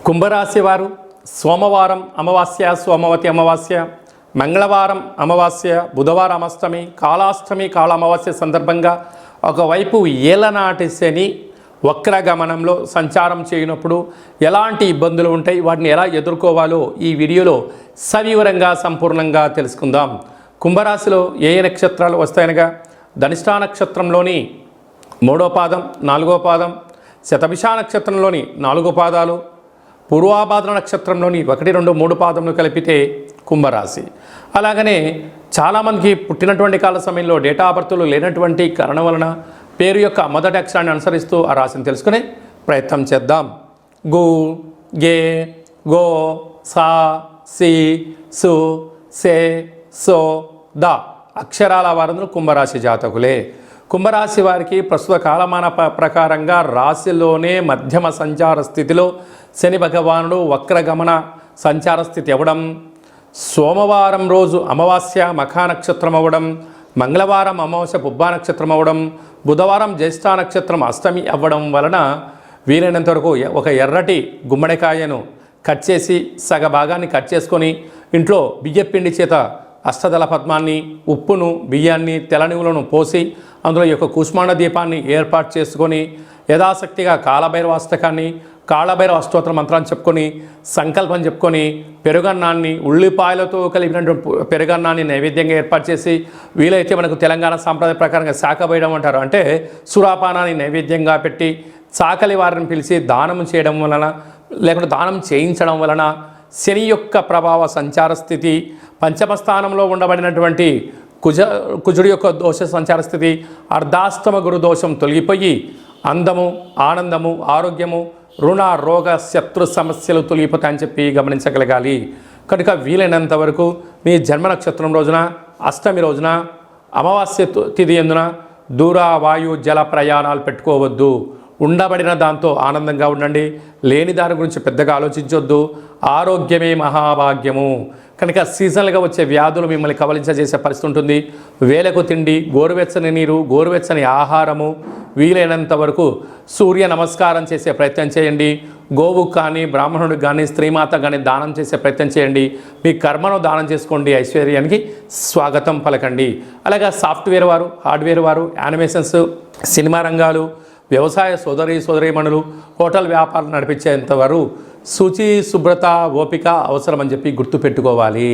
కుంభరాశి వారు సోమవారం అమావాస్య, సోమవతి అమావాస్య, మంగళవారం అమావాస్య, బుధవారం అష్టమి, కాళాష్టమి, కాళ అమావాస్య సందర్భంగా ఒకవైపు ఏలనాటి శని వక్రగమనంలో సంచారం చేయనప్పుడు ఎలాంటి ఇబ్బందులు ఉంటాయి, వాటిని ఎలా ఎదుర్కోవాలో ఈ వీడియోలో సవివరంగా సంపూర్ణంగా తెలుసుకుందాం. కుంభరాశిలో ఏ నక్షత్రాలు వస్తాయనగా ధనిష్ఠా నక్షత్రంలోని 3వ పాదం, 4వ పాదం, శతభిష నక్షత్రంలోని 4 పాదాలు, పూర్వాభాద్ర నక్షత్రంలోని 1, 2, 3 పాదములు కలిపితే కుంభరాశి. అలాగనే చాలామందికి పుట్టినటువంటి కాల సమయంలో డేటా ఆఫ్ బర్త్లు లేనటువంటి కారణం వలన పేరు యొక్క మొదటి అక్షరాన్ని అనుసరిస్తూ ఆ రాశిని తెలుసుకునే ప్రయత్నం చేద్దాం. గు, గే, గో, సా, సి, సు, సే, సో, ద అక్షరాల వారందరూ కుంభరాశి జాతకులే. కుంభరాశి వారికి ప్రస్తుత కాలమాన ప్రకారంగా రాశిలోనే మధ్యమ సంచార స్థితిలో శని భగవానుడు వక్రగమన సంచార స్థితి అవ్వడం, సోమవారం రోజు అమావాస్య మఖా నక్షత్రం అవ్వడం, మంగళవారం అమావాస్య పుబ్బా నక్షత్రం అవ్వడం, బుధవారం జ్యేష్ఠ నక్షత్రం అష్టమి అవ్వడం వలన వీలైనంత వరకు ఒక ఎర్రటి గుమ్మడికాయను కట్ చేసి సగ భాగాన్ని కట్ చేసుకొని ఇంట్లో బియ్యపిండి చేత అష్టదళ పద్మాన్ని, ఉప్పును, బియ్యాన్ని, తెల్లనివులను పోసి అందులో యొక్క కుష్మాండ దీపాన్ని ఏర్పాటు చేసుకొని యథాశక్తిగా కాలభైరవ అష్టకాన్ని, కాళభైరవ అష్టోత్తర మంత్రాన్ని చెప్పుకొని సంకల్పం చెప్పుకొని పెరుగన్నాన్ని, ఉల్లిపాయలతో కలిపినటువంటి పెరుగన్నాన్ని నైవేద్యంగా ఏర్పాటు చేసి వీలైతే మనకు తెలంగాణ సాంప్రదాయ ప్రకారంగా శాఖ వేయడం అంటారు, అంటే సురాపానాన్ని నైవేద్యంగా పెట్టి చాకలి వారిని పిలిచి దానం చేయడం వలన లేకుంటే దానం చేయించడం వలన శని యొక్క ప్రభావ సంచార స్థితి, పంచమ స్థానంలో ఉండబడినటువంటి కుజుడి యొక్క దోష సంచార స్థితి, అర్ధాష్టమ గురు దోషం తొలగిపోయి అందము, ఆనందము, ఆరోగ్యము, రుణ, రోగ, శత్రు సమస్యలు తొలగిపోతాయని చెప్పి గమనించగలగాలి. కనుక వీలైనంత వరకు మీ జన్మ నక్షత్రం రోజున, అష్టమి రోజున, అమావాస్య తిథి ఎందున దూర వాయు జల ప్రయాణాలు పెట్టుకోవద్దు. ఉండబడిన దాంతో ఆనందంగా ఉండండి. లేని దాని గురించి పెద్దగా ఆలోచించొద్దు. ఆరోగ్యమే మహాభాగ్యము. కనుక సీజనల్గా వచ్చే వ్యాధులు మిమ్మల్ని కవలించజేసే పరిస్థితి ఉంటుంది. వేలకు తిండి, గోరువెచ్చని నీరు, గోరువెచ్చని ఆహారము, వీలైనంత వరకు సూర్య నమస్కారం చేసే ప్రయత్నం చేయండి. గోవుకు కానీ, బ్రాహ్మణుడికి కానీ, స్త్రీమాత కానీ దానం చేసే ప్రయత్నం చేయండి. మీ కర్మను దానం చేసుకోండి. ఐశ్వర్యానికి స్వాగతం పలకండి. అలాగే సాఫ్ట్వేర్ వారు, హార్డ్వేర్ వారు, యానిమేషన్స్, సినిమా రంగాలు, వ్యవసాయ సోదరీమణులు, హోటల్ వ్యాపారం నడిపించేంతవరకు శుచి, శుభ్రత, ఓపిక అవసరమని చెప్పి గుర్తుపెట్టుకోవాలి.